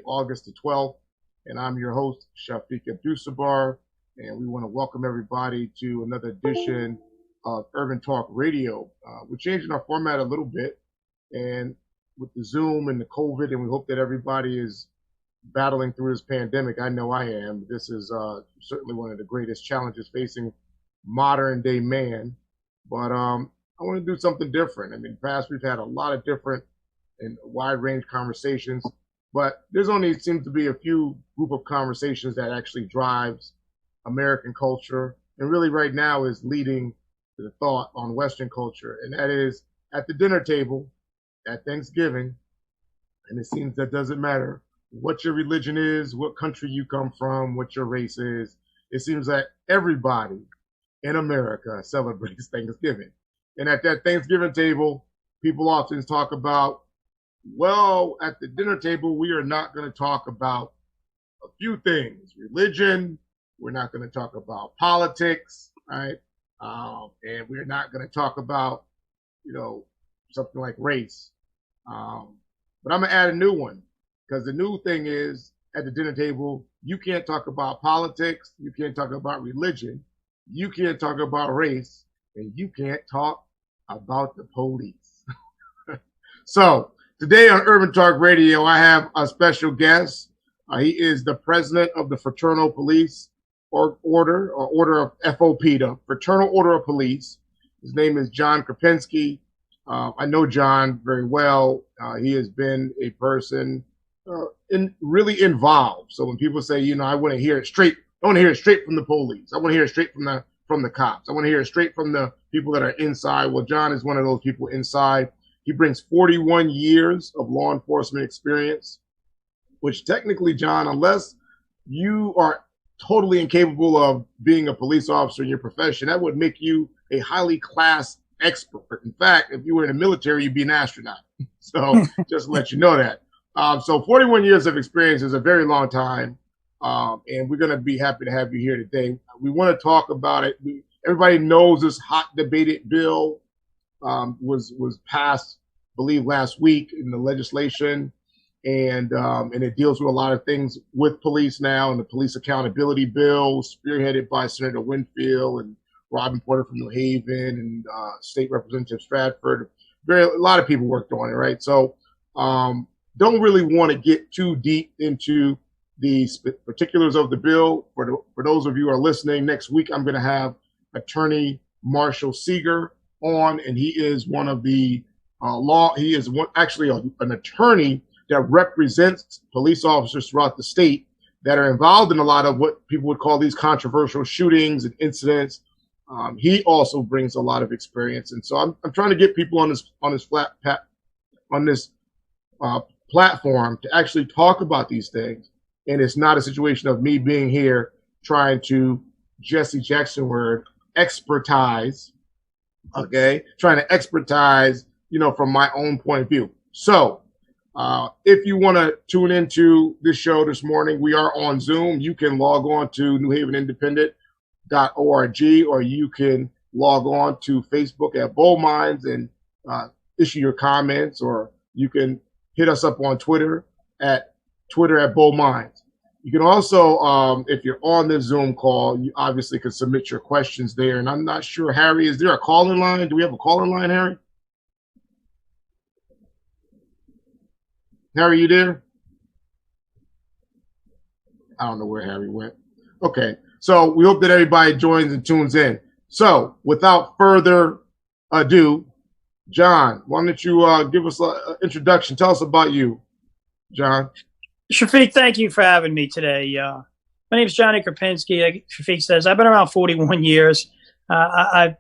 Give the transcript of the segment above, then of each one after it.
August the 12th. And I'm your host, Shafiq Abdussabur. And we want to welcome everybody to another edition of Urban Talk Radio. We're changing our format a little bit, and with the Zoom and the COVID, and we hope that everybody is battling through this pandemic. I know I am. This is certainly one of the greatest challenges facing modern day man. But I want to do something different. I mean, in the past, we've had a lot of different and wide range conversations, but there's only seems to be a few group of conversations that actually drives American culture, and really right now is leading to the thought on Western culture, and that is at the dinner table at Thanksgiving. And it seems that doesn't matter what your religion is, what country you come from, what your race is. It seems that everybody in America celebrates Thanksgiving. And at that Thanksgiving table, people often talk about, well, at the dinner table, we are not going to talk about a few things: religion. We're not going to talk about politics, right? And we're not going to talk about, something like race. But I'm going to add a new one, because the new thing is, at the dinner table, you can't talk about politics, you can't talk about religion, you can't talk about race, and you can't talk about the police. So today on Urban Talk Radio, I have a special guest. He is the president of the Fraternal Police Order of FOP, the Fraternal Order of Police. His name is John Krupinski. I know John very well. He has been a person really involved. So when people say, I want to hear it straight, I want to hear it straight from the police. I want to hear it straight from the cops. I want to hear it straight from the people that are inside. Well, John is one of those people inside. He brings 41 years of law enforcement experience, which technically, John, unless you are totally incapable of being a police officer in your profession, that would make you a highly classed expert. In fact, if you were in the military, you'd be an astronaut. So just to let you know that. So 41 years of experience is a very long time. And we're going to be happy to have you here today. We want to talk about it. Everybody knows this hot debated bill was passed, I believe, last week in the legislation. And it deals with a lot of things with police now, and the police accountability bill spearheaded by Senator Winfield and Robin Porter from New Haven and State Representative Stratford. A lot of people worked on it, right? So don't really want to get too deep into the particulars of the bill. For those of you who are listening, next week I'm going to have Attorney Marshall Seeger on, and he is one of the an attorney that represents police officers throughout the state that are involved in a lot of what people would call these controversial shootings and incidents. He also brings a lot of experience, and so I'm trying to get people on this platform to actually talk about these things. And it's not a situation of me being here trying to Jesse Jackson word expertise, okay? Trying to expertise, from my own point of view. So if you want to tune into this show this morning, we are on Zoom. You can log on to newhavenindependent.org, or you can log on to Facebook at Bold Minds and issue your comments, or you can hit us up on Twitter at Bold Minds. You can also, if you're on this Zoom call, you obviously can submit your questions there. And I'm not sure, Harry, is there a call-in line? Do we have a call-in line, Harry? Harry, you there? I don't know where Harry went. Okay, so we hope that everybody joins and tunes in. So without further ado, John, why don't you give us an introduction? Tell us about you, John. Shafiq, thank you for having me today. My name is Johnny Krupinski. Like Shafiq says, I've been around 41 years. I've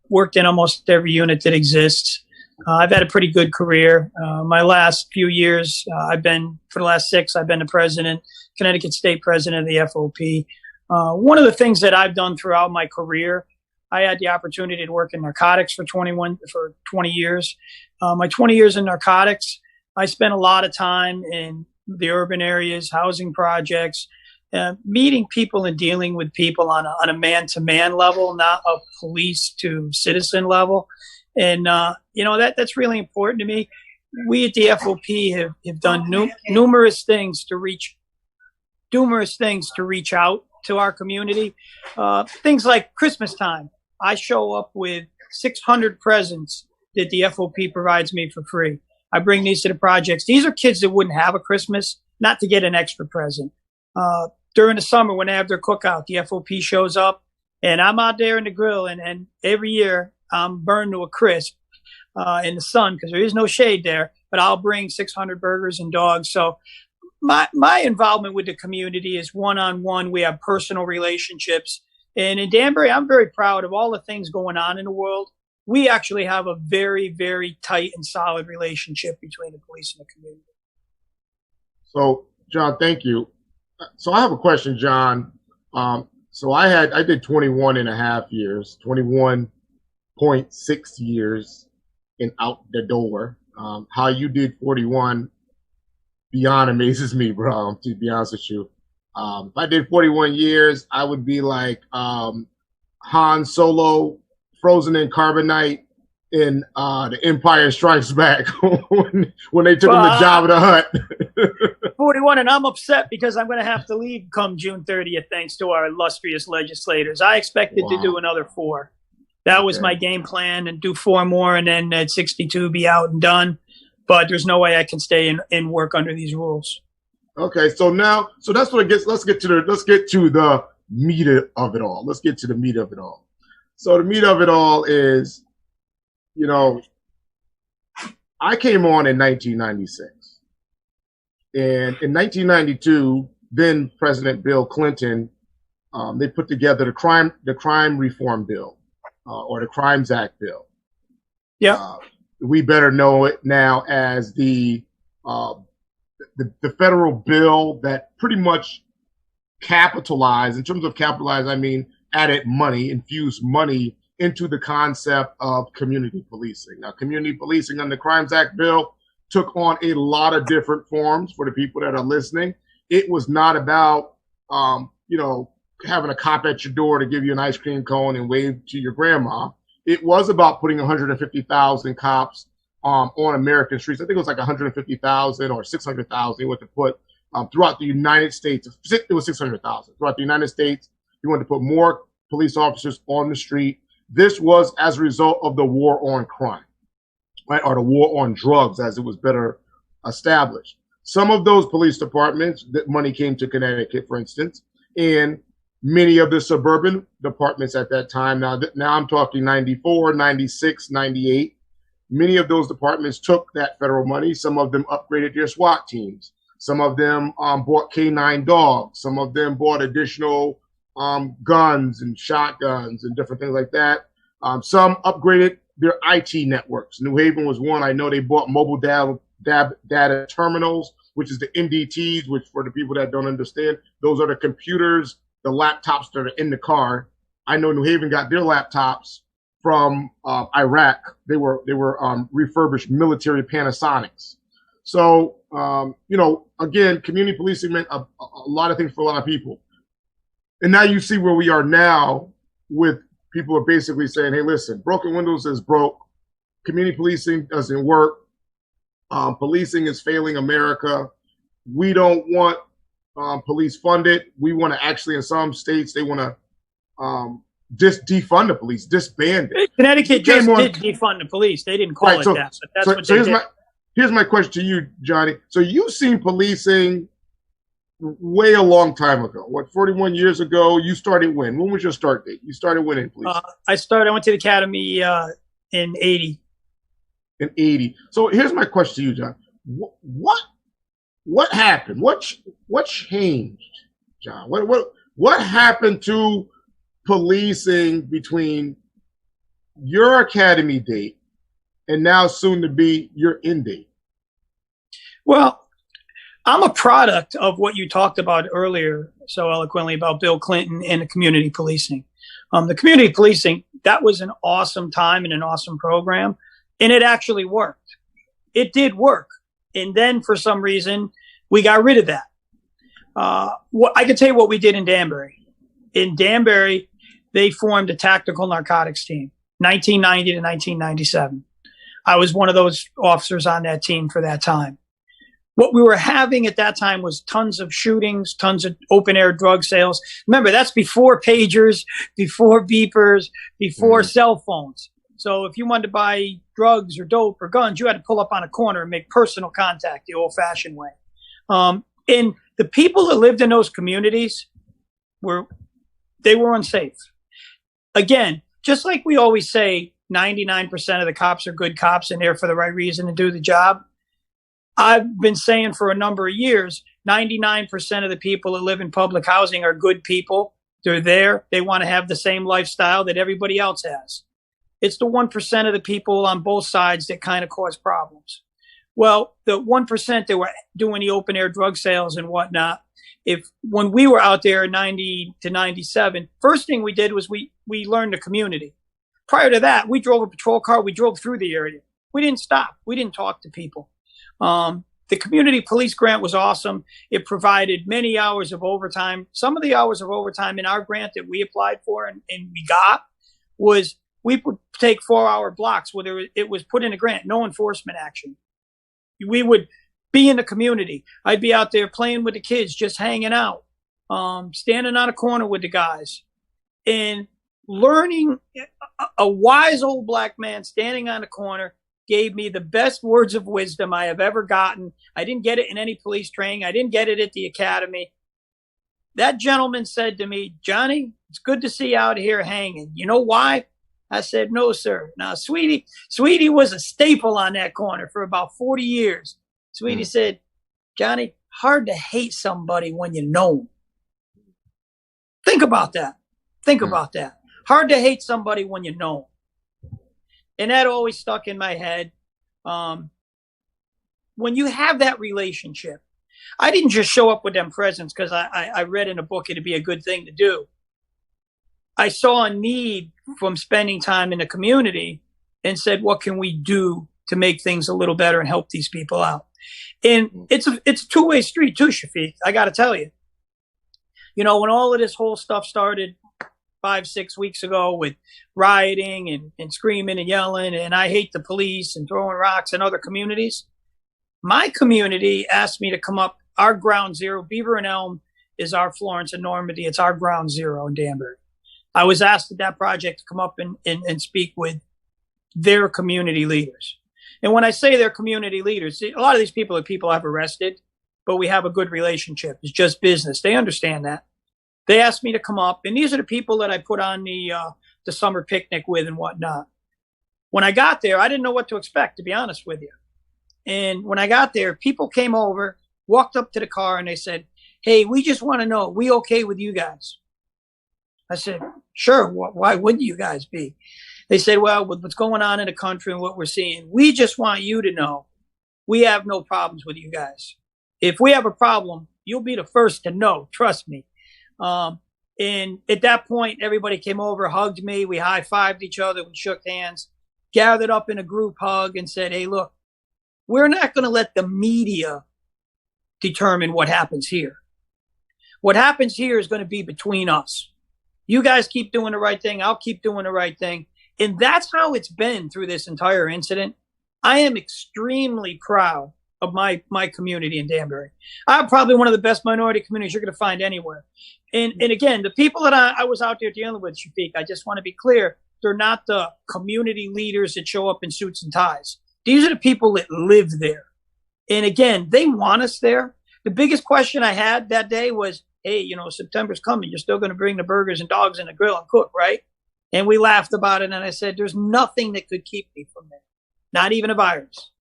worked in almost every unit that exists. I've had a pretty good career. My last few years, for the last 6, I've been the president, Connecticut State President of the FOP. One of the things that I've done throughout my career, I had the opportunity to work in narcotics for 20 years. My 20 years in narcotics, I spent a lot of time in the urban areas, housing projects, meeting people and dealing with people on a man-to-man level, not a police to citizen level. And, that's really important to me. we at the FOP have done numerous things to reach out to our community. Things like Christmas time. I show up with 600 presents that the FOP provides me for free. I bring these to the projects. These are kids that wouldn't have a Christmas, not to get an extra present. During the summer when they have their cookout, the FOP shows up and I'm out there in the grill, and every year I'm burned to a crisp in the sun because there is no shade there, but I'll bring 600 burgers and dogs. So my involvement with the community is one-on-one. We have personal relationships. And in Danbury, I'm very proud of all the things going on in the world. We actually have a very, very tight and solid relationship between the police and the community. So, John, thank you. So I have a question, John. So I did 21 and a half years, 21.6 years in out the door. How you did 41 beyond amazes me, bro, to be honest with you. If I did 41 years, I would be like Han Solo, frozen in carbonite in The Empire Strikes Back when they took him to Jabba the Hutt. 41, and I'm upset because I'm going to have to leave come June 30th, thanks to our illustrious legislators. I expected to do another 4. That was my game plan, and do 4 more, and then at 62 be out and done. But there's no way I can stay and work under these rules. Okay, so that's what it gets. Let's get to the meat of it all. Let's get to the meat of it all. So the meat of it all is, I came on in 1996. And in 1992, then President Bill Clinton, they put together the crime reform bill, or the Crimes Act bill. Yeah. We better know it now as the federal bill that pretty much capitalized. In terms of capitalized, I mean added money, infused money into the concept of community policing. Now, community policing under the Crimes Act bill took on a lot of different forms for the people that are listening. It was not about, having a cop at your door to give you an ice cream cone and wave to your grandma. It was about putting 150,000 cops on American streets. I think it was like 150,000 or 600,000 you wanted to put throughout the United States. It was 600,000 throughout the United States. You wanted to put more police officers on the street. This was as a result of the war on crime, right, or the war on drugs, as it was better established. Some of those police departments, that money came to Connecticut, for instance, and many of the suburban departments at that time, now I'm talking 94, 96, 98, many of those departments took that federal money. Some of them upgraded their SWAT teams. Some of them bought K9 dogs. Some of them bought additional guns and shotguns and different things like that. Some upgraded their IT networks. New Haven was one. I know they bought mobile data terminals, which is the MDTs, which for the people that don't understand, those are the computers, the laptops that are in the car. I know New Haven got their laptops from Iraq. They were refurbished military Panasonics. So, again, community policing meant a lot of things for a lot of people. And now you see where we are now with people are basically saying, hey, listen, broken windows is broke. Community policing doesn't work. Policing is failing America. We don't want police funded. We want to actually, in some states, they want to just defund the police, disband it. Connecticut just did defund the police. They didn't call it that. But that's what they did. Here's my question to you, Johnny. So you've seen policing way a long time ago. 41 years ago? You started when? When was your start date? You started when in police? I went to the academy in 80. In 80. So here's my question to you, John. What happened? What changed, John? What happened to policing between your academy date and now soon to be your end date? Well, I'm a product of what you talked about earlier so eloquently about Bill Clinton and the community policing. The community policing, that was an awesome time and an awesome program, and it actually worked. It did work. And then for some reason, we got rid of that. I can tell you what we did in Danbury. In Danbury, they formed a tactical narcotics team, 1990 to 1997. I was one of those officers on that team for that time. What we were having at that time was tons of shootings, tons of open air drug sales. Remember, that's before pagers, before beepers, before cell phones. So if you wanted to buy drugs or dope or guns, you had to pull up on a corner and make personal contact the old fashioned way. And the people that lived in those communities were unsafe. Again, just like we always say, 99% of the cops are good cops and there for the right reason to do the job. I've been saying for a number of years, 99% of the people that live in public housing are good people. They're there. They want to have the same lifestyle that everybody else has. It's the 1% of the people on both sides that kind of cause problems. Well, the 1% that were doing the open air drug sales and whatnot, when we were out there in 90 to 97, first thing we did was we learned the community. Prior to that, we drove a patrol car. We drove through the area. We didn't stop. We didn't talk to people. The community police grant was awesome. It provided many hours of overtime. Some of the hours of overtime in our grant that we applied for and we got was we would take 4-hour blocks where it was put in a grant, no enforcement action. We would be in the community. I'd be out there playing with the kids, just hanging out, standing on a corner with the guys and learning. A wise old black man standing on a corner gave me the best words of wisdom I have ever gotten. I didn't get it in any police training. I didn't get it at the academy. That gentleman said to me, "Johnny, it's good to see you out here hanging. You know why?" I said, "No, sir." Now, Sweetie was a staple on that corner for about 40 years. Sweetie said, "Johnny, hard to hate somebody when you know them." Think about that. Think about that. Hard to hate somebody when you know them. And that always stuck in my head. When you have that relationship, I didn't just show up with them presents because I read in a book it'd be a good thing to do. I saw a need from spending time in the community and said, what can we do to make things a little better and help these people out? And it's a two-way street too, Shafiq. I got to tell you, when all of this whole stuff started 5-6 weeks ago with rioting and screaming and yelling, and I hate the police and throwing rocks in other communities, my community asked me to come up. Our ground zero, Beaver and Elm, is our Florence and Normandy. It's our ground zero in Danbury. I was asked at that project to come up and speak with their community leaders. And when I say their community leaders, a lot of these people are people I've arrested, but we have a good relationship. It's just business. They understand that. They asked me to come up, and these are the people that I put on the summer picnic with and whatnot. When I got there, I didn't know what to expect, to be honest with you. And when I got there, people came over, walked up to the car, and they said, "Hey, we just want to know, are we okay with you guys?" I said, "Sure. Why wouldn't you guys be?" They said, "Well, with what's going on in the country and what we're seeing, we just want you to know we have no problems with you guys. If we have a problem, you'll be the first to know. Trust me." And at that point, everybody came over, hugged me. We high-fived each other. We shook hands, gathered up in a group hug and said, "Hey, look, we're not going to let the media determine what happens here. What happens here is going to be between us. You guys keep doing the right thing. I'll keep doing the right thing." And that's how it's been through this entire incident. I am extremely proud of my community in Danbury. I'm probably one of the best minority communities you're going to find anywhere. And again, the people that I was out there dealing with, Shafiq, I just want to be clear, they're not the community leaders that show up in suits and ties. These are the people that live there. And again, they want us there. The biggest question I had that day was, "Hey, September's coming. You're still going to bring the burgers and dogs in the grill and cook, right?" And we laughed about it. And I said, there's nothing that could keep me from that. Not even a virus.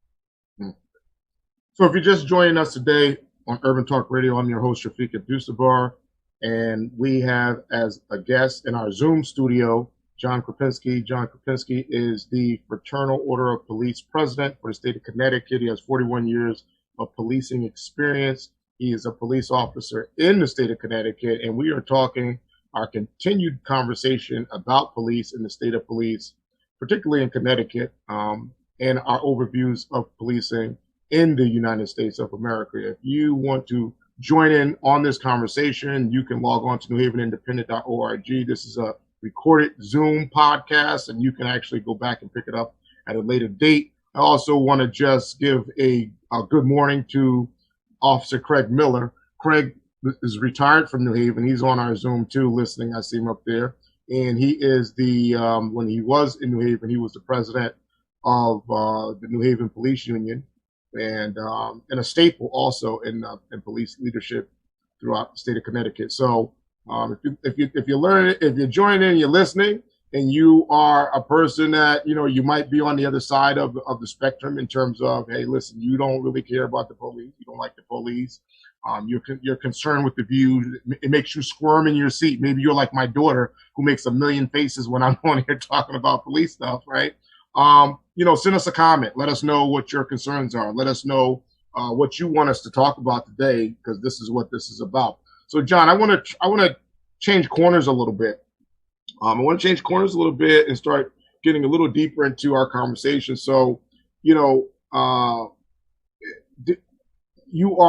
So if you're just joining us today on Urban Talk Radio, I'm your host, Shafiq Abdussabur. And we have as a guest in our Zoom studio, John Krupinski. John Krupinski is the Fraternal Order of Police president for the state of Connecticut. He has 41 years of policing experience. He is a police officer in the state of Connecticut, and we are talking our continued conversation about police in the state of police, particularly in Connecticut, and our overviews of policing in the United States of America. If you want to join in on this conversation, you can log on to newhavenindependent.org. This is a recorded Zoom podcast, and you can actually go back and pick it up at a later date I also want to just give a good morning to Officer Craig Miller. Craig is retired from New Haven. He's on our Zoom too, listening. I see him up there. And he is when he was in New Haven, he was the president of the New Haven Police Union, and a staple also in police leadership throughout the state of Connecticut. So if you're joining in, you're listening, and you are a person that you might be on the other side of the spectrum in terms of, hey, listen, you don't really care about the police, you don't like the police, you're concerned with the views, it makes you squirm in your seat. Maybe you're like my daughter, who makes a million faces when I'm on here talking about police stuff, right? Send us a comment. Let us know what your concerns are. Let us know what you want us to talk about today, because this is what this is about. So, John, I want to change corners a little bit. I want to change corners a little bit and start getting a little deeper into our conversation. So, you are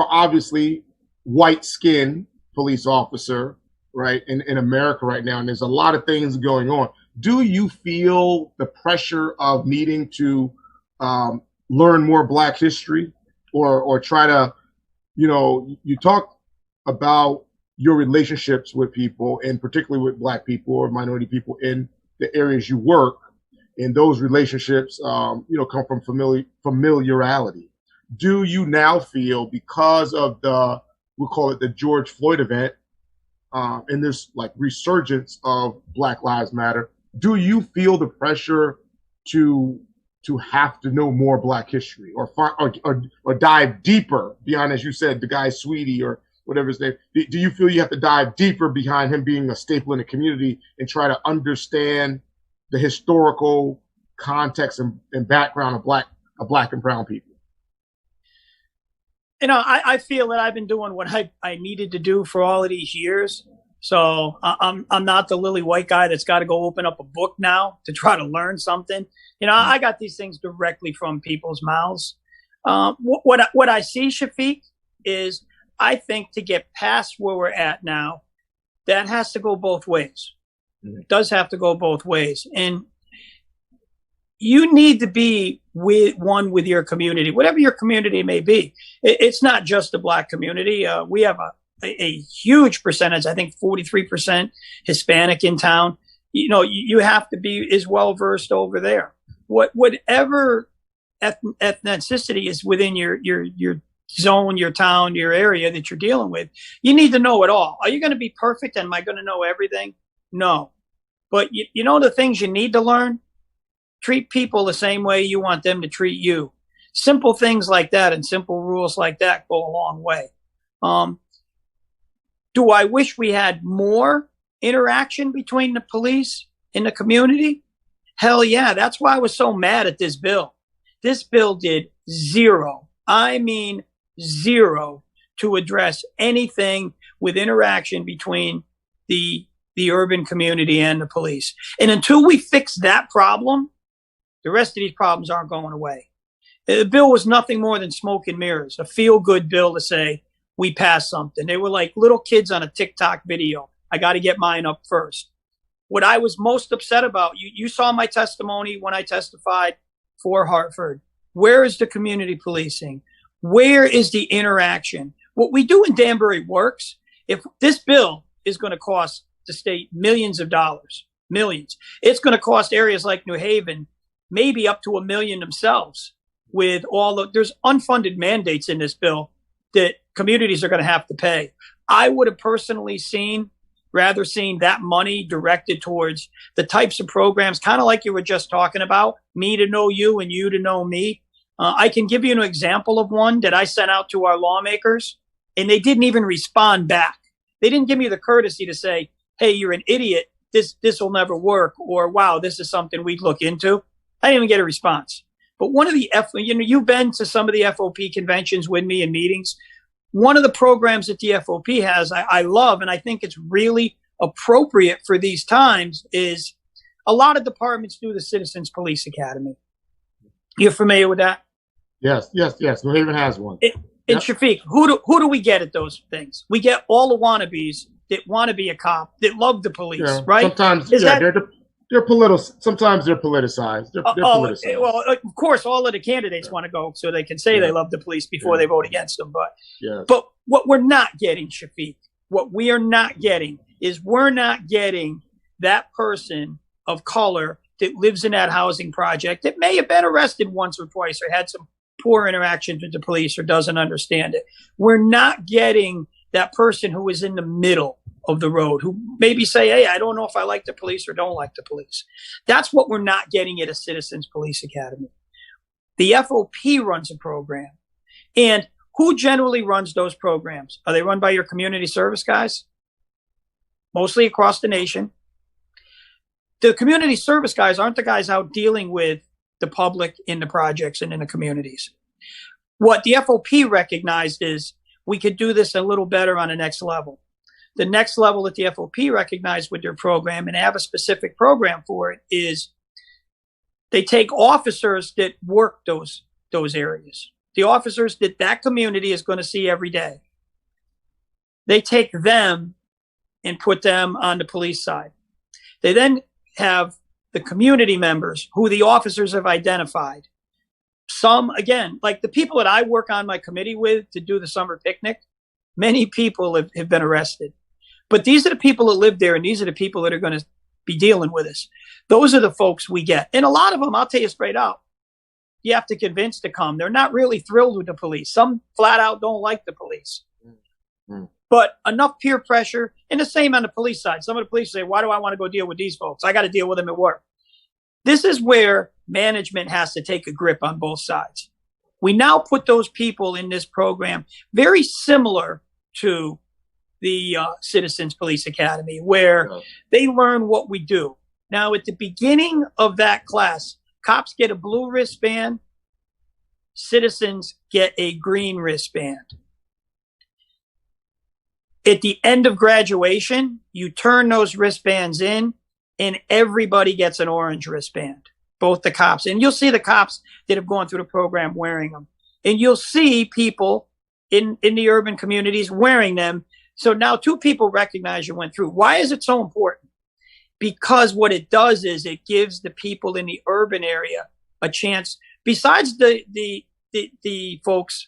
obviously white-skinned police officer, right, in America right now, and there's a lot of things going on. Do you feel the pressure of needing to learn more Black history, or try to, you talk about your relationships with people, and particularly with Black people or minority people in the areas you work, and those relationships, come from familiarity. Do you now feel, because of we'll call it the George Floyd event, and this like resurgence of Black Lives Matter, do you feel the pressure to have to know more Black history, or dive deeper beyond, as you said, the guy Sweetie or whatever his name? Do you feel you have to dive deeper behind him being a staple in the community and try to understand the historical context and background of Black and brown people? I feel that I've been doing what I needed to do for all of these years. So I'm not the lily white guy that's got to go open up a book now to try to learn something. I got these things directly from people's mouths. What I see, Shafiq, is I think to get past where we're at now, that has to go both ways. It does have to go both ways. And you need to be one with your community, whatever your community may be. It's not just the Black community. We have a huge percentage, I think 43% Hispanic in town. You have to be as well versed over there. Whatever ethnicity is within your zone, your town, your area that you're dealing with, you need to know it all. Are you going to be perfect? Am I going to know everything? No. But the things you need to learn? Treat people the same way you want them to treat you. Simple things like that and simple rules like that go a long way. Do I wish we had more interaction between the police and the community? Hell yeah. That's why I was so mad at this bill. This bill did zero. I mean, zero to address anything with interaction between the urban community and the police. And until we fix that problem, the rest of these problems aren't going away. The bill was nothing more than smoke and mirrors, a feel-good bill to say, we passed something. They were like little kids on a TikTok video. I got to get mine up first. What I was most upset about, you saw my testimony when I testified for Hartford. Where is the community policing? Where is the interaction? What we do in Danbury works. If this bill is going to cost the state millions of dollars, millions, it's going to cost areas like New Haven maybe up to $1 million themselves. With there's unfunded mandates in this bill that communities are going to have to pay. I would have personally rather seen that money directed towards the types of programs, kind of like you were just talking about, me to know you and you to know me. I can give you an example of one that I sent out to our lawmakers, and they didn't even respond back. They didn't give me the courtesy to say, hey, you're an idiot. This will never work. Or, wow, this is something we'd look into. I didn't even get a response. But one of the you've been to some of the FOP conventions with me and meetings. One of the programs that the FOP has, I love, and I think it's really appropriate for these times, is a lot of departments do the Citizens Police Academy. You're familiar with that? Yes. New Haven has one. And Shafiq, who do we get at those things? We get all the wannabes that want to be a cop, that love the police, right? Sometimes, they're political. Sometimes they're politicized. They're politicized. Well, of course, all of the candidates want to go so they can say they love the police before they vote against them. But what we're not getting, Shafiq, what we are not getting is we're not getting that person of color that lives in that housing project that may have been arrested once or twice or had some poor interactions with the police or doesn't understand it. We're not getting that person who is in the middle of the road, who maybe say, hey, I don't know if I like the police or don't like the police. That's what we're not getting at a Citizens Police Academy. The FOP runs a program. And who generally runs those programs? Are they run by your community service guys? Mostly across the nation. The community service guys aren't the guys out dealing with the public in the projects and in the communities. What the FOP recognized is we could do this a little better on the next level. The next level that the FOP recognized with their program and have a specific program for it is they take officers that work those areas, the officers that community is going to see every day. They take them and put them on the police side. They then have the community members who the officers have identified. Some, again, like the people that I work on my committee with to do the summer picnic, many people have been arrested. But these are the people that live there, and these are the people that are going to be dealing with us. Those are the folks we get. And a lot of them, I'll tell you straight out, you have to convince to come. They're not really thrilled with the police. Some flat out don't like the police. Mm-hmm. But enough peer pressure, and the same on the police side. Some of the police say, why do I want to go deal with these folks? I got to deal with them at work. This is where management has to take a grip on both sides. We now put those people in this program very similar to the Citizens Police Academy, where they learn what we do. Now, at the beginning of that class, cops get a blue wristband, citizens get a green wristband. At the end of graduation, you turn those wristbands in, and everybody gets an orange wristband, both the cops. And you'll see the cops that have gone through the program wearing them. And you'll see people in the urban communities wearing them. So now two people recognize you went through. Why is it so important? Because what it does is it gives the people in the urban area a chance, besides the folks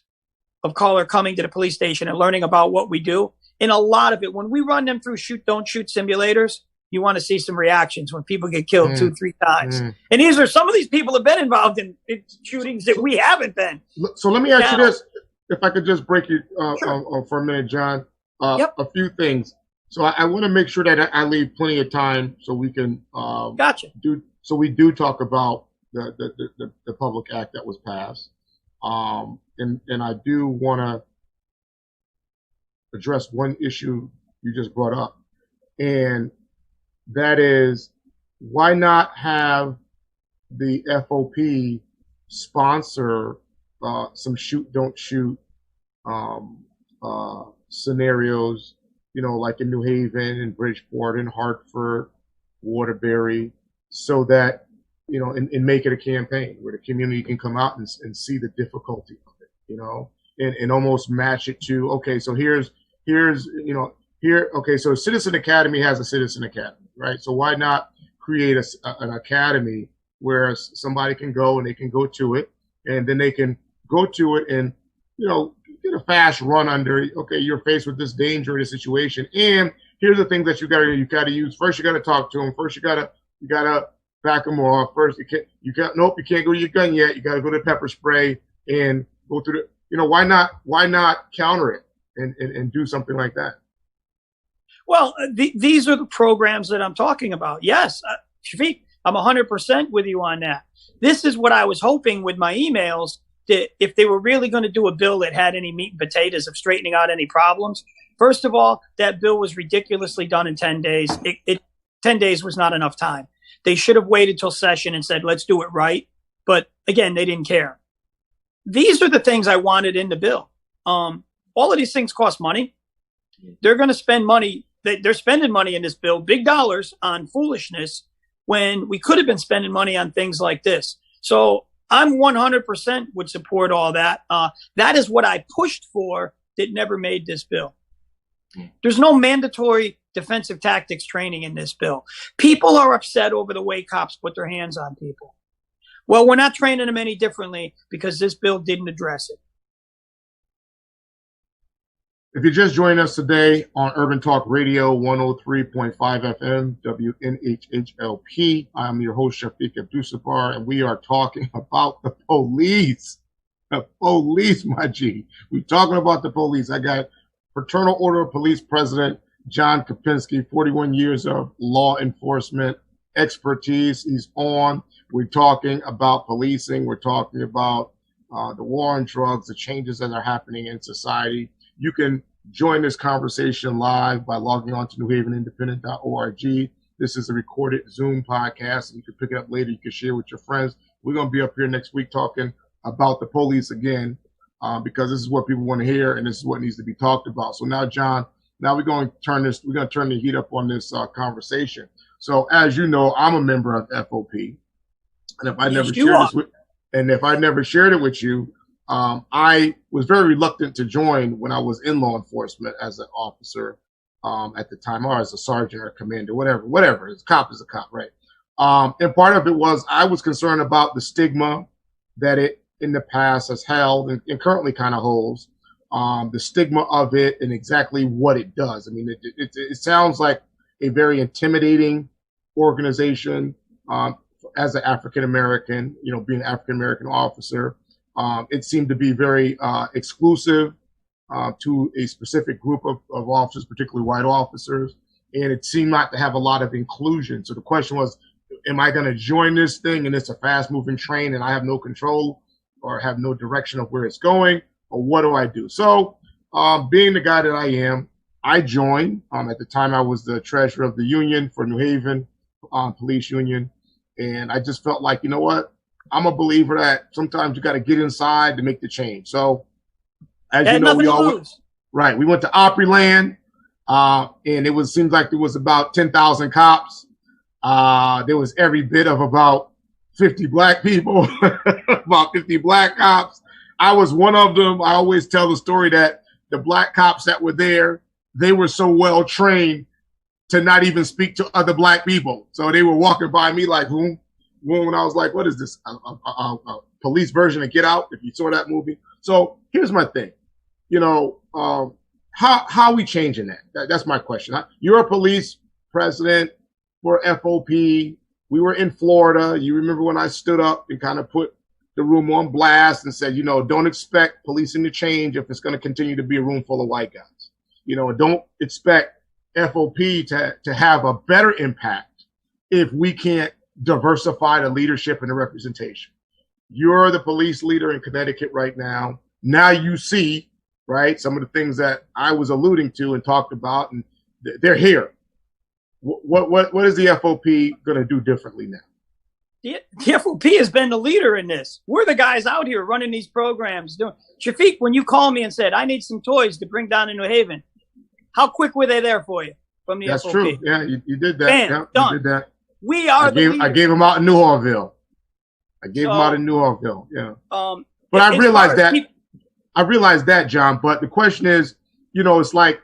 of color coming to the police station and learning about what we do. And a lot of it, when we run them through shoot, don't shoot simulators, you want to see some reactions when people get killed 2-3 times. And some of these people have been involved in shootings that we haven't been. So let me ask you this, if I could just break it for a minute, John. A few things. So I want to make sure that I leave plenty of time so we can we do talk about the public act that was passed. And I do want to address one issue you just brought up, and that is, why not have the FOP sponsor some shoot don't shoot scenarios, like in New Haven and Bridgeport and Hartford, Waterbury, so that, and make it a campaign where the community can come out and see the difficulty of it, and almost match it to, okay, so here's, okay, so Citizen Academy has a Citizen Academy, right? So why not create an academy where somebody can go and they can go to it, and then they can go to it and, get a fast run under, okay, you're faced with this danger in this situation. And here's the things that you gotta use. First, you gotta talk to them. First, you gotta back them off. First, you can't go to your gun yet. You gotta go to pepper spray and go through why not counter it and do something like that? Well, these are the programs that I'm talking about. Yes, Shafiq, I'm 100% with you on that. This is what I was hoping with my emails, that if they were really going to do a bill that had any meat and potatoes of straightening out any problems, first of all, that bill was ridiculously done in 10 days. 10 days was not enough time. They should have waited till session and said, let's do it right. But again, they didn't care. These are the things I wanted in the bill. All of these things cost money. They're going to spend money. They're spending money in this bill, big dollars, on foolishness, when we could have been spending money on things like this. So I'm 100% would support all that. That is what I pushed for that never made this bill. There's no mandatory defensive tactics training in this bill. People are upset over the way cops put their hands on people. Well, we're not training them any differently because this bill didn't address it. If you're just joining us today on Urban Talk Radio 103.5 FM, WNHHLP, I'm your host, Shafiq Abdussabur, and we are talking about the police. The police, my G. We're talking about the police. I got Fraternal Order of Police President John Kopinski, 41 years of law enforcement expertise. He's on. We're talking about policing. We're talking about the war on drugs, the changes that are happening in society. You can join this conversation live by logging on to newhavenindependent.org. This is a recorded Zoom podcast, and you can pick it up later. You can share with your friends. We're going to be up here next week talking about the police again, because this is what people want to hear, and this is what needs to be talked about. So now, John, we're going to turn the heat up on this conversation. So as you know, I'm a member of FOP, and if I never shared it with you, I was very reluctant to join when I was in law enforcement as an officer at the time, or as a sergeant or a commander, whatever. A cop is a cop, right? And part of it was I was concerned about the stigma that it in the past has held and currently kind of holds, the stigma of it and exactly what it does. I mean, it sounds like a very intimidating organization as an African-American, being an African-American officer. It seemed to be very exclusive to a specific group of officers, particularly white officers, and it seemed not to have a lot of inclusion. So the question was, am I going to join this thing and it's a fast-moving train and I have no control or have no direction of where it's going, or what do I do? So being the guy that I am, I joined. At the time, I was the treasurer of the union for New Haven Police Union, and I just felt like, you know what? I'm a believer that sometimes you got to get inside to make the change. So, as you know, we went to Opryland, and it seems like there was about 10,000 cops. There was every bit of about 50 black people, about 50 black cops. I was one of them. I always tell the story that the black cops that were there, they were so well trained to not even speak to other black people. So they were walking by me like, whom? When I was like, what is this? A police version of Get Out, if you saw that movie. So here's my thing. How are we changing that? That's my question. You're a police president for FOP. We were in Florida. You remember when I stood up and kind of put the room on blast and said, don't expect policing to change if it's going to continue to be a room full of white guys. Don't expect FOP to have a better impact if we can't diversify the leadership and the representation. You're the police leader in Connecticut right now. Now you see, right, some of the things that I was alluding to and talked about, and they're here. What is the FOP going to do differently now? The FOP has been the leader in this. We're the guys out here running these programs. Shafiq, when you called me and said, I need some toys to bring down to New Haven, how quick were they there for you from the FOP? That's true. Yeah, you did that. Bam, yeah, done. You did that. We are I gave them out in Newhartville. Yeah. But I realized that. I realized that, John. But the question is, it's like,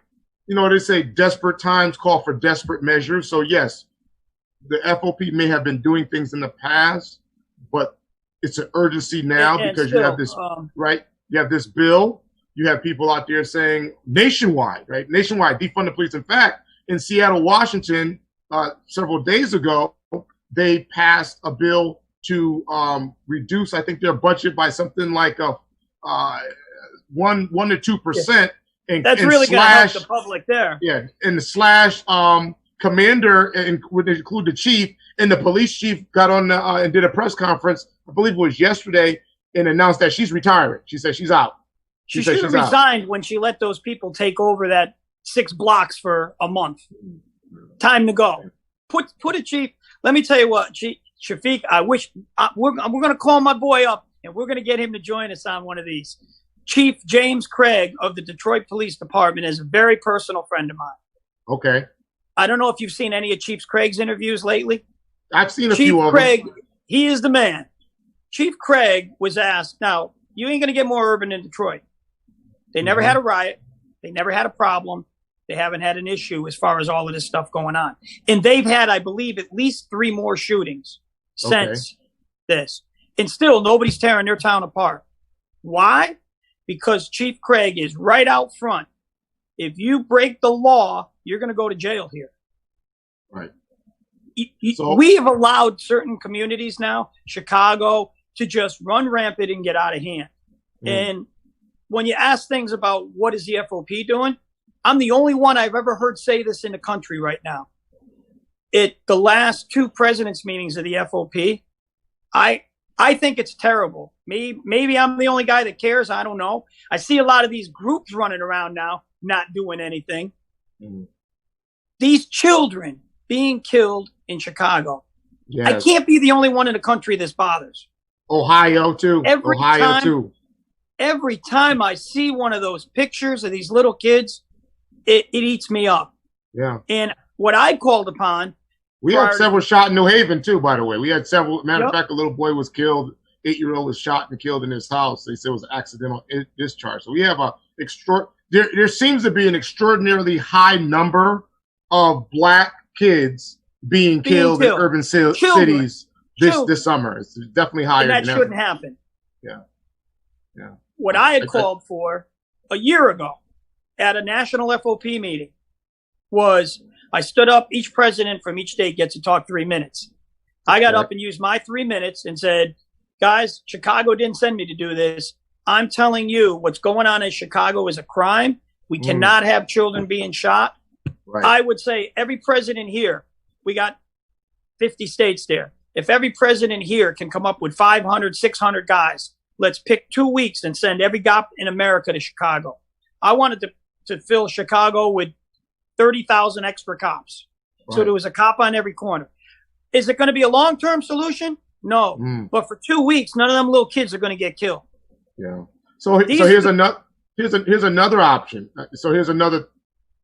they say desperate times call for desperate measures. So yes, the FOP may have been doing things in the past, but it's an urgency now because still, you have this right. You have this bill. You have people out there saying nationwide, right? Nationwide, defund the police. In fact, in Seattle, Washington, several days ago, they passed a bill to reduce, I think, their budget by something like 1 to 2%. And that's really going to help the public there. Yeah, and the slash commander, and would include the chief, and the police chief got on and did a press conference, I believe it was yesterday, and announced that she's retiring. She said she's out. She should have resigned when she let those people take over that 6 blocks for a month. Time to go. Put a chief. Let me tell you what, Shafiq, I wish we're going to call my boy up and we're going to get him to join us on one of these. Chief James Craig of the Detroit Police Department is a very personal friend of mine. Okay. I don't know if you've seen any of Chief Craig's interviews lately. I've seen a few of them. Chief Craig, he is the man. Chief Craig was asked, now, you ain't going to get more urban in Detroit. They never had a riot. They never had a problem. They haven't had an issue as far as all of this stuff going on. And they've had, I believe, at least 3 more shootings since this. And still, nobody's tearing their town apart. Why? Because Chief Craig is right out front. If you break the law, you're going to go to jail here. Right. So, we have allowed certain communities now, Chicago, to just run rampant and get out of hand. And when you ask things about what is the FOP doing, I'm the only one I've ever heard say this in the country right now. At the last 2 presidents' meetings of the FOP, I think it's terrible. Maybe I'm the only guy that cares. I don't know. I see a lot of these groups running around now not doing anything. These children being killed in Chicago. Yes. I can't be the only one in the country this bothers. Ohio too. Every time I see one of those pictures of these little kids, it eats me up. Yeah. And what I called upon. We had several shot in New Haven too, by the way. We had several. Matter of fact, a little boy was killed. 8-year-old was shot and killed in his house. They said it was an accidental discharge. So we have there seems to be an extraordinarily high number of black kids being killed in urban cities this summer. It's definitely higher. And that shouldn't happen. Yeah. What I had called for a year ago at a national FOP meeting was I stood up. Each president from each state gets to talk 3 minutes. I got up and used my 3 minutes and said, guys, Chicago didn't send me to do this. I'm telling you what's going on in Chicago is a crime. We cannot have children being shot. Right. I would say every president here, we got 50 states there. If every president here can come up with 500, 600 guys, let's pick 2 weeks and send every cop in America to Chicago. I wanted to fill Chicago with 30,000 extra cops. Right. So there was a cop on every corner. Is it going to be a long-term solution? No. But for 2 weeks, none of them little kids are going to get killed. Yeah. So here's another option. So here's another,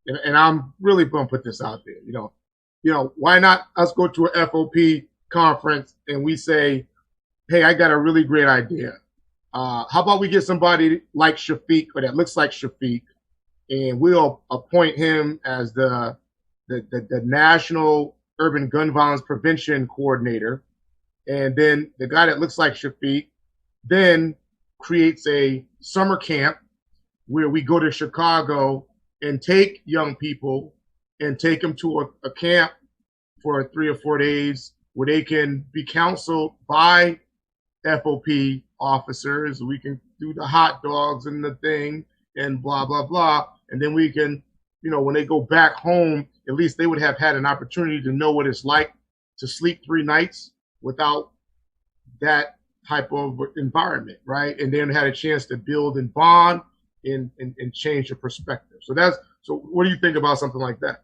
and I'm really going to put this out there. You know, why not us go to a FOP conference and we say, hey, I got a really great idea. How about we get somebody like Shafiq, or that looks like Shafiq, and we'll appoint him as the National Urban Gun Violence Prevention Coordinator. And then the guy that looks like Shafiq then creates a summer camp where we go to Chicago and take young people and take them to a camp for 3 or 4 days where they can be counseled by FOP officers. We can do the hot dogs and the thing and blah, blah, blah. And then we can, when they go back home, at least they would have had an opportunity to know what it's like to sleep 3 nights without that type of environment, right? And then had a chance to build and bond and change your perspective. So what do you think about something like that?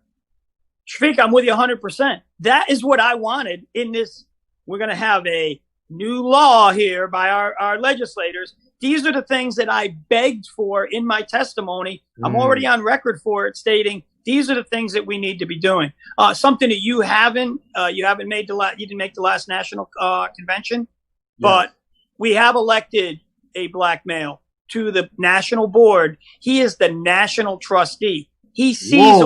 Shafiq, I'm with you 100%. That is what I wanted in this. We're going to have a new law here by our legislators. These are the things that I begged for in my testimony. I'm already on record for it, stating these are the things that we need to be doing. Something that you didn't make the last national convention, but we have elected a black male to the national board. He is the national trustee. He sees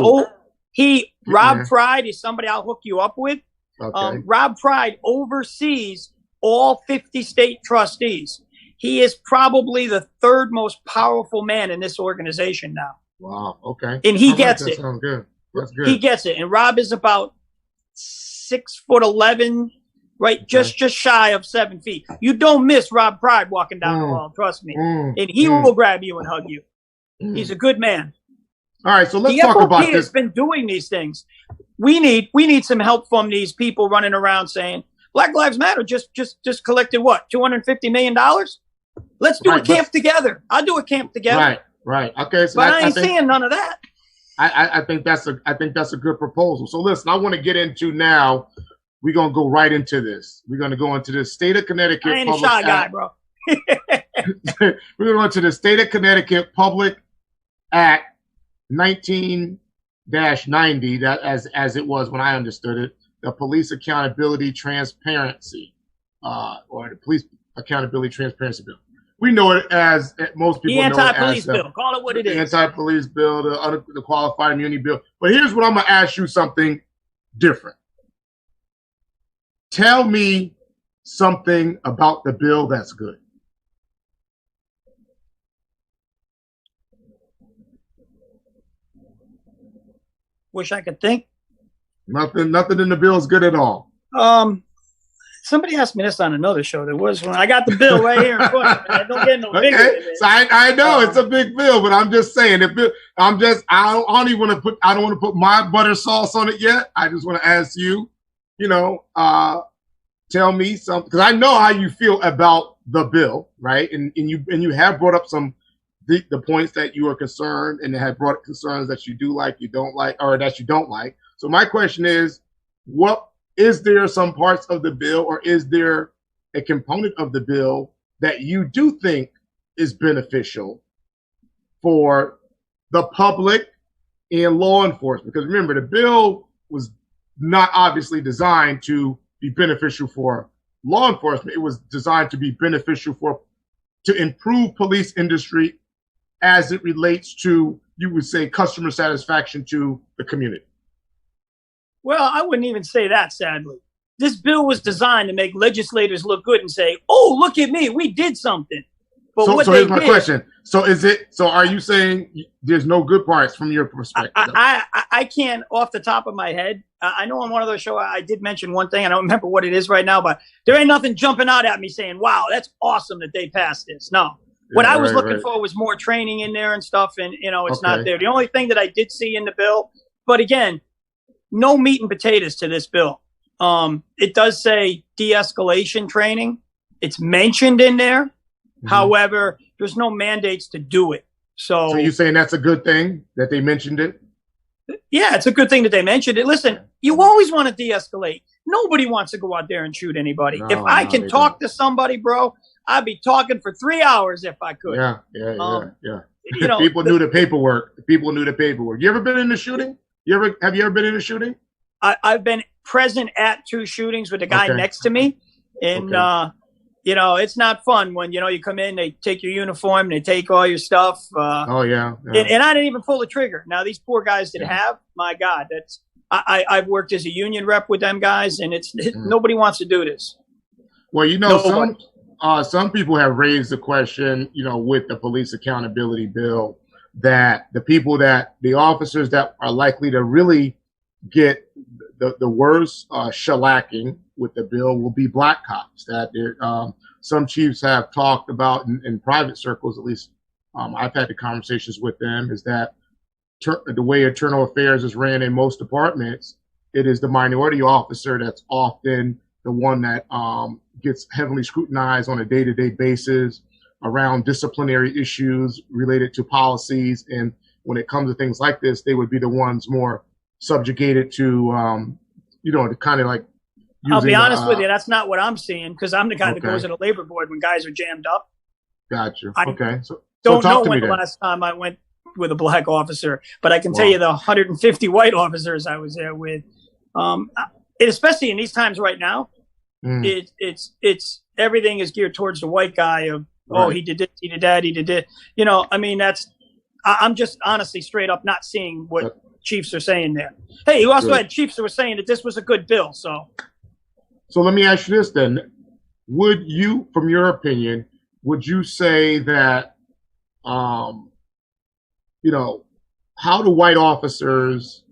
Rob Pride is somebody I'll hook you up with. Okay. Rob Pride oversees all 50 state trustees. He is probably the 3rd most powerful man in this organization now. Wow. Okay. And he gets it. Sounds good. That's good. He gets it. And Rob is about 6'11", right? Okay. Just shy of 7 feet. You don't miss Rob Pride walking down the hall. Trust me. And he will grab you and hug you. He's a good man. All right. So let's talk about this. The FOP has been doing these things. We need some help from these people running around saying Black Lives Matter just collected what, $250 million? Let's do a camp together. I'll do a camp together. Right. Okay. So but I ain't seeing none of that. I think that's a good proposal. So listen, I want to get into now. We're gonna go right into this. We're gonna go into the state of Connecticut. I ain't a shy guy, bro. We're gonna go into the state of Connecticut Public Act 19-90. That as it was when I understood it, the Police Accountability Transparency, or the Police Accountability Transparency Bill. we know it as, most The people know it anti-police as bill. Call it what it the is. anti-police bill, the qualified immunity bill. But here's what I'm going to ask you, something different. Tell me something about the bill that's good. Wish I could think. Nothing in the bill is good at all. Somebody asked me this on another show. There was one. I got the bill right here in front of me. I don't get no bigger. Okay, so I know it's a big bill, but I'm just saying, I don't even want to put my butter sauce on it yet. I just want to ask you, tell me something, because I know how you feel about the bill, right? And you have brought up some the points that you are concerned, and have brought up concerns that you do like, you don't like, or that you don't like. So my question is, is there some parts of the bill, or is there a component of the bill that you do think is beneficial for the public and law enforcement? Because remember, the bill was not obviously designed to be beneficial for law enforcement. It was designed to be beneficial to improve police industry as it relates to, you would say, customer satisfaction to the community. Well, I wouldn't even say that, sadly. This bill was designed to make legislators look good and say, "Oh, look at me, we did something." But so here's my question. So are you saying there's no good parts from your perspective? I can't off the top of my head. I know on one of those shows I did mention one thing. I don't remember what it is right now, but there ain't nothing jumping out at me saying, "Wow, that's awesome that they passed this." No. What I was looking for was more training in there and stuff, and it's not there. The only thing that I did see in the bill, but again, no meat and potatoes to this bill. It does say de-escalation training. It's mentioned in there. Mm-hmm. However, there's no mandates to do it. So you're saying that's a good thing that they mentioned it? Yeah, it's a good thing that they mentioned it. Listen, you always want to de-escalate. Nobody wants to go out there and shoot anybody. If I can talk to somebody, bro, I'd be talking for 3 hours if I could. Yeah. People knew the paperwork. People knew the paperwork. You ever been in a shooting? Have you ever been in a shooting? I've been present at 2 shootings with the guy next to me. And, it's not fun when, you come in, they take your uniform, they take all your stuff. And I didn't even pull the trigger. Now, these poor guys that have, my God, I've worked as a union rep with them guys, and nobody wants to do this. Well, some people have raised the question, with the police accountability bill, that the officers that are likely to really get the worst shellacking with the bill will be black cops. That some chiefs have talked about in private circles, at least I've had the conversations with them, is that the way internal affairs is ran in most departments, it is the minority officer that's often the one that gets heavily scrutinized on a day-to-day basis around disciplinary issues related to policies. And when it comes to things like this, they would be the ones more subjugated to, to kind of like using, I'll be honest with you, that's not what I'm seeing, because I'm the guy that goes to the labor board when guys are jammed up. Gotcha. So don't know when the last time I went with a black officer, but I can tell you the 150 white officers I was there with, especially in these times right now, it's everything is geared towards the white guy of, he did this, he did that, he did it. I'm just honestly straight up not seeing what chiefs are saying there. Hey, you also had chiefs that were saying that this was a good bill. So let me ask you this then. Would you, from your opinion, would you say that, how do white officers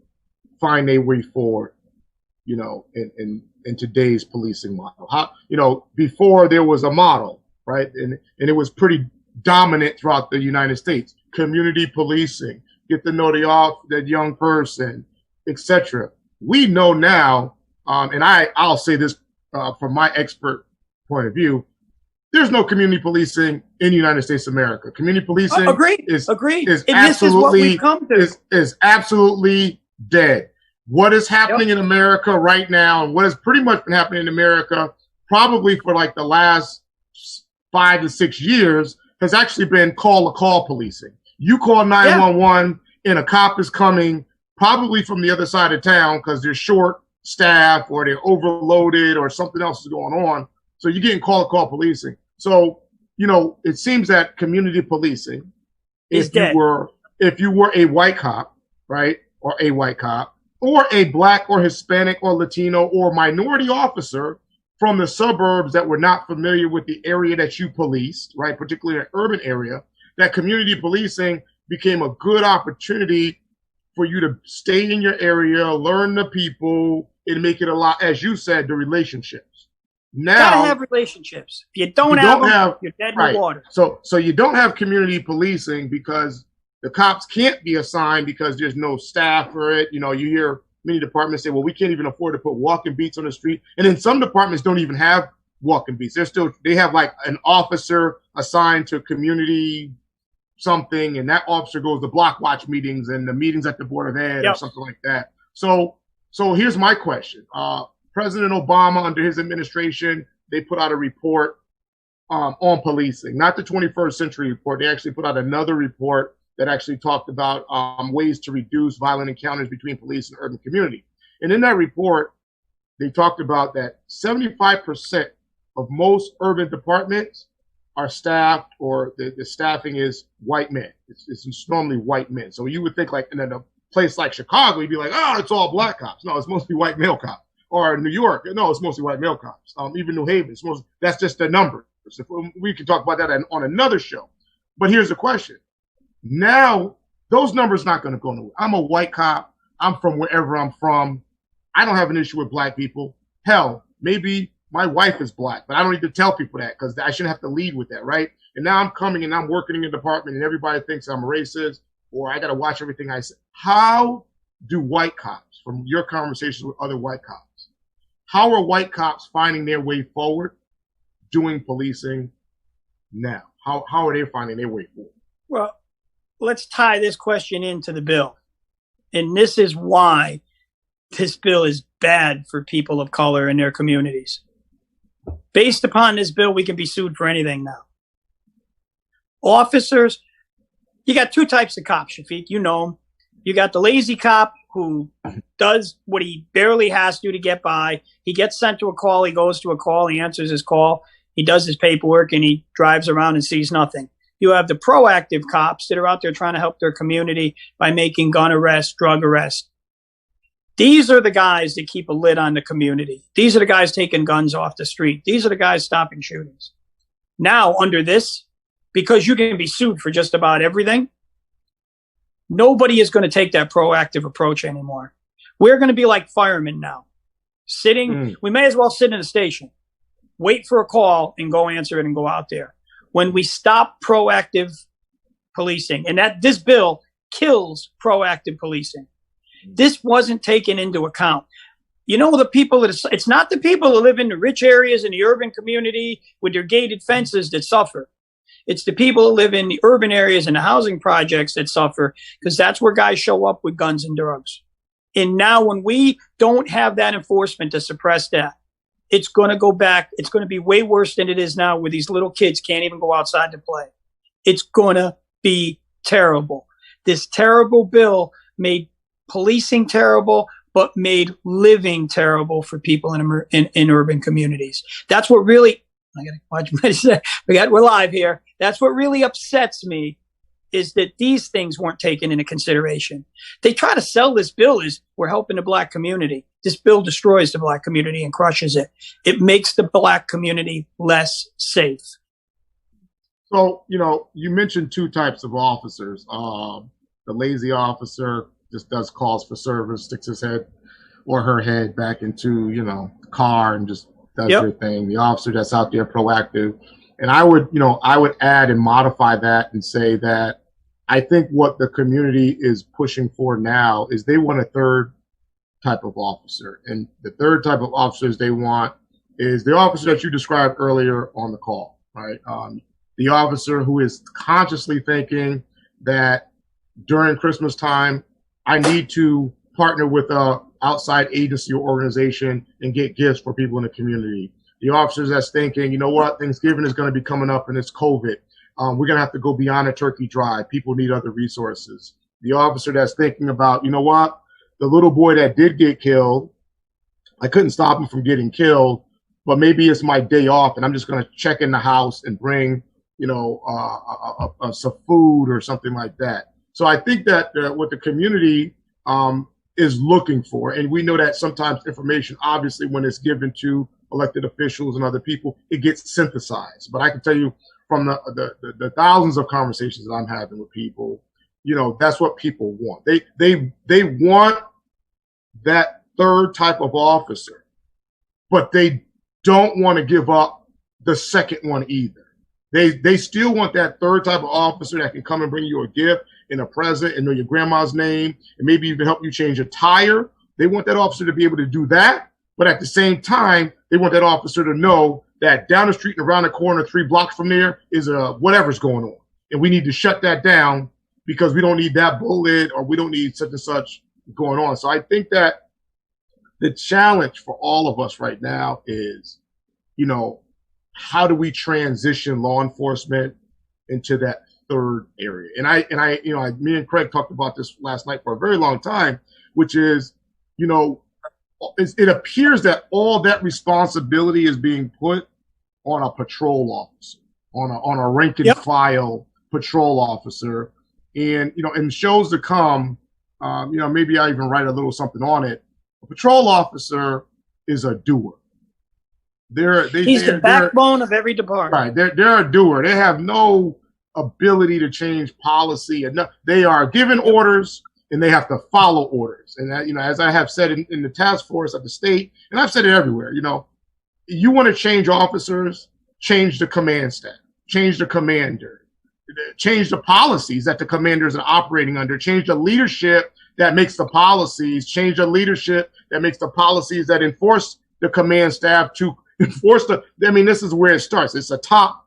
find their way forward, in today's policing model? How, before there was a model, right? And it was pretty dominant throughout the United States. Community policing, get to know that young person, etc. We know now, and I'll say this from my expert point of view, there's no community policing in the United States of America. Community policing is absolutely is absolutely dead. What is happening in America right now, and what has pretty much been happening in America probably for like the last 5 to 6 years, has actually been call policing. You call 911 and a cop is coming probably from the other side of town because they're short staff or they're overloaded or something else is going on. So you're getting call policing. So it seems that community policing, Is if you dead. were if you were a white cop, right, or a white cop, or a black or Hispanic or Latino or minority officer from the suburbs that were not familiar with the area that you policed, right, particularly an urban area, that community policing became a good opportunity for you to stay in your area, learn the people, and make it a lot, as you said, the relationships. Gotta Now, have relationships. If you if you don't have don't them, have you're dead in the right, water. so you don't have community policing because the cops can't be assigned because there's no staff for it. You hear many departments say, well, we can't even afford to put walking beats on the street. And then some departments don't even have walking beats. They have like an officer assigned to community something, and that officer goes to block watch meetings and the meetings at the Board of Ed or Yep. something like that. So here's my question. President Obama, under his administration, they put out a report on policing, not the 21st century report. They actually put out another report that actually talked about ways to reduce violent encounters between police and urban community. And in that report, they talked about that 75% of most urban departments are staffed, or the staffing is white men. It's normally white men. So you would think like in a place like Chicago, you'd be like, oh, it's all black cops. No, it's mostly white male cops. Or New York, no, it's mostly white male cops. Even New Haven, that's just the number. We can talk about that on another show. But here's the question. Now, those numbers not going to go nowhere. I'm a white cop. I'm from wherever I'm from. I don't have an issue with black people. Hell, maybe my wife is black, but I don't need to tell people that because I shouldn't have to lead with that, right? And now I'm coming and I'm working in a department and everybody thinks I'm racist or I got to watch everything I say. How do white cops, from your conversations with other white cops, how are white cops finding their way forward doing policing now? How are they finding their way forward? Well, let's tie this question into the bill. And this is why this bill is bad for people of color in their communities. Based upon this bill, we can be sued for anything now. Officers, you got two types of cops, Shafiq. You know them. You got the lazy cop who does what he barely has to get by. He gets sent to a call. He goes to a call. He answers his call. He does his paperwork and he drives around and sees nothing. You have the proactive cops that are out there trying to help their community by making gun arrests, drug arrests. These are the guys that keep a lid on the community. These are the guys taking guns off the street. These are the guys stopping shootings. Now, under this, because you can be sued for just about everything, nobody is going to take that proactive approach anymore. We're going to be like firemen now. We may as well sit in a station, wait for a call and go answer it and go out there. When we stop proactive policing, and that this bill kills proactive policing. This wasn't taken into account. You know, the people it's not the people who live in the rich areas in the urban community with their gated fences that suffer. It's the people who live in the urban areas and the housing projects that suffer, because that's where guys show up with guns and drugs. And now when we don't have that enforcement to suppress that, it's going to go back. It's going to be way worse than it is now, where these little kids can't even go outside to play. It's going to be terrible. This terrible bill made policing terrible, but made living terrible for people in urban communities. That's what really, I got to watch what I say. We're live here. That's what really upsets me, is that these things weren't taken into consideration. They try to sell this bill as we're helping the black community. This bill destroys the black community and crushes it. It makes the black community less safe. So, you mentioned two types of officers. The lazy officer just does calls for service, sticks his head or her head back into, the car and just does their thing. The officer that's out there proactive. And I would add and modify that and say that I think what the community is pushing for now is they want a third type of officer. And the third type of officers they want is the officer that you described earlier on the call, right? The officer who is consciously thinking that during Christmas time, I need to partner with a outside agency or organization and get gifts for people in the community. The officers that's thinking, you know what, Thanksgiving is going to be coming up and it's COVID. We're going to have to go beyond a turkey drive. People need other resources. The officer that's thinking about, you know what, the little boy that did get killed, I couldn't stop him from getting killed, but maybe it's my day off and I'm just going to check in the house and bring some food or something like that. So I think that what the community is looking for, and we know that sometimes information, obviously, when it's given to elected officials and other people, it gets synthesized. But I can tell you from the thousands of conversations that I'm having with people, that's what people want. They want that third type of officer, but they don't want to give up the second one either. They still want that third type of officer that can come and bring you a gift and a present and know your grandma's name and maybe even help you change a tire. They want that officer to be able to do that, but at the same time, they want that officer to know that down the street and around the corner, 3 blocks from there, is whatever's going on, and we need to shut that down because we don't need that bullet or we don't need such and such going on. So I think that the challenge for all of us right now is, how do we transition law enforcement into that third area? And me and Craig talked about this last night for a very long time, which is, it appears that all that responsibility is being put on a patrol officer, on a rank and file patrol officer. And, in shows to come, maybe I even write a little something on it. A patrol officer is a doer. He's the backbone of every department. Right. They're a doer. They have no ability to change policy. And they are given orders and they have to follow orders. And that, as I have said in the task force at the state, and I've said it everywhere, you want to change officers, change the command staff, change the commander, change the policies that the commanders are operating under, change the leadership that makes the policies, change the leadership that makes the policies that enforce the command staff to enforce this is where it starts. It's a top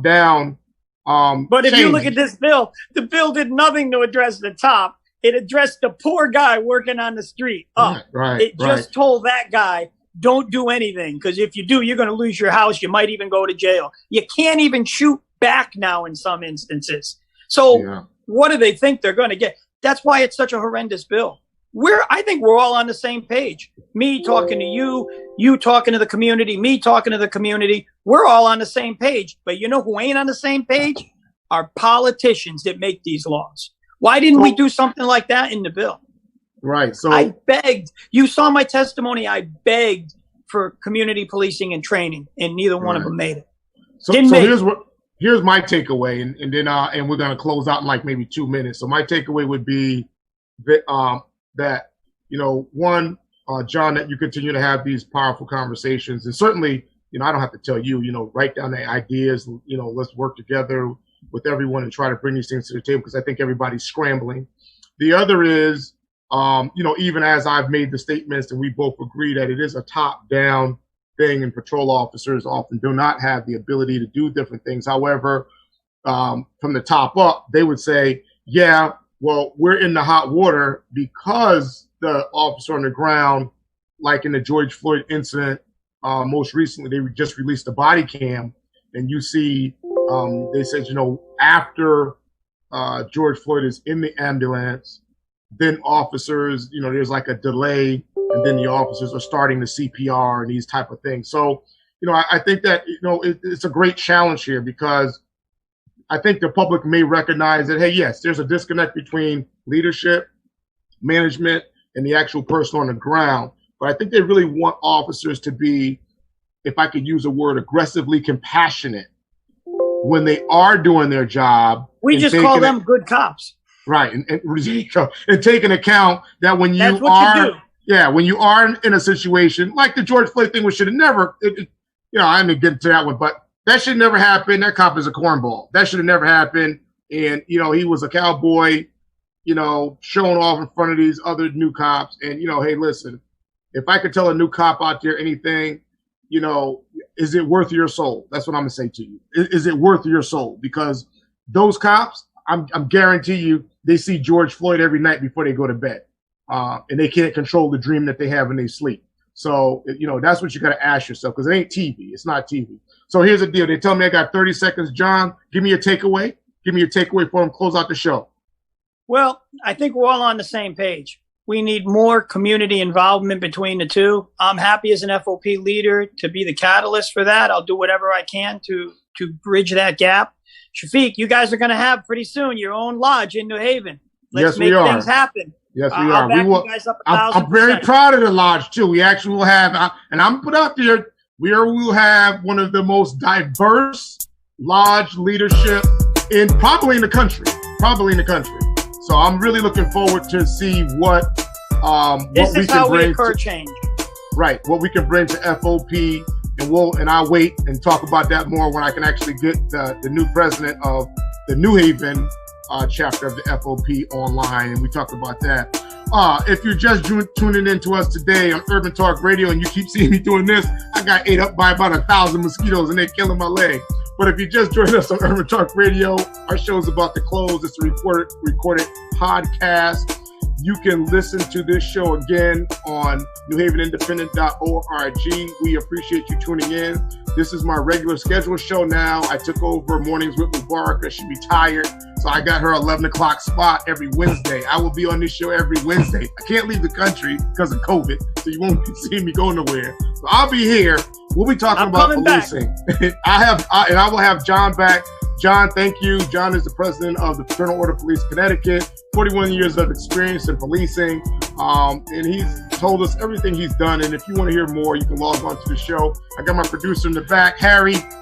down. But if you look at this bill, the bill did nothing to address the top. It addressed the poor guy working on the street. It just told that guy, don't do anything, because if you do, you're going to lose your house. You might even go to jail. You can't even shoot back now in some instances. So what do they think they're going to get? That's why it's such a horrendous bill. I think we're all on the same page. Me talking to you, you talking to the community, me talking to the community. We're all on the same page. But you know who ain't on the same page? Our politicians that make these laws. Why didn't we do something like that in the bill? Right. So I begged. You saw my testimony. I begged for community policing and training, and neither one of them made it. So here's my takeaway, and then we're gonna close out in like maybe 2 minutes. So my takeaway would be that one, John, that you continue to have these powerful conversations, and certainly, I don't have to tell you, write down the ideas, let's work together with everyone and try to bring these things to the table, because I think everybody's scrambling. The other is, even as I've made the statements and we both agree that it is a top-down thing, and patrol officers often do not have the ability to do different things. However, from the top up, they would say, yeah, well, we're in the hot water because the officer on the ground, like in the George Floyd incident, most recently, they just released a body cam, and you see, they said, after George Floyd is in the ambulance, then officers, there's like a delay, and then the officers are starting the CPR and these type of things. So, I think that, it's a great challenge here, because I think the public may recognize that, hey, yes, there's a disconnect between leadership, management, and the actual person on the ground. But I think they really want officers to be, if I could use a word, aggressively compassionate when they are doing their job. We just call them good cops. Right. And take into account that when you when you are in a situation like the George Floyd thing, which should have never, I didn't get into that one, but that should never happen. That cop is a cornball. That should have never happened. And, he was a cowboy, showing off in front of these other new cops. And, hey, listen, if I could tell a new cop out there anything, is it worth your soul? That's what I'm going to say to you. Is it worth your soul? Because those cops, I'm guarantee you, they see George Floyd every night before they go to bed. And they can't control the dream that they have when they sleep. So, that's what you got to ask yourself, because it ain't TV. It's not TV. So here's the deal. They tell me I got 30 seconds. John, give me a takeaway. Give me a takeaway for them. Close out the show. Well, I think we're all on the same page. We need more community involvement between the two. I'm happy as an FOP leader to be the catalyst for that. I'll do whatever I can to to bridge that gap. Shafiq, you guys are going to have pretty soon your own lodge in New Haven. Let's make things happen. Yes, we are. We will. I'm very proud of the lodge too. We actually will have, and I'm put out there, we will have one of the most diverse lodge leadership probably in the country. So I'm really looking forward to see what we can bring to change. Right, what we can bring to FOP, and I'll wait and talk about that more when I can actually get the new president of the New Haven chapter of the FOP online, and we talk about that. If you're just tuning in to us today on Urban Talk Radio and you keep seeing me doing this, I got ate up by about 1,000 mosquitoes and they're killing my leg. But if you just joined us on Urban Talk Radio, our show is about to close. It's a recorded podcast. You can listen to this show again on newhavenindependent.org. We appreciate you tuning in. This is my regular scheduled show now. I took over mornings with Mubarak. She retired, so I got her 11 o'clock spot every Wednesday. I will be on this show every Wednesday. I can't leave the country because of COVID, so you won't be seeing me go nowhere. So I'll be here. We'll be talking about policing. I will have John back. John, thank you. John is the president of the Fraternal Order of Police Connecticut, 41 years of experience in policing, and he's told us everything he's done. And if you want to hear more, you can log on to the show. I got my producer in the back, Harry.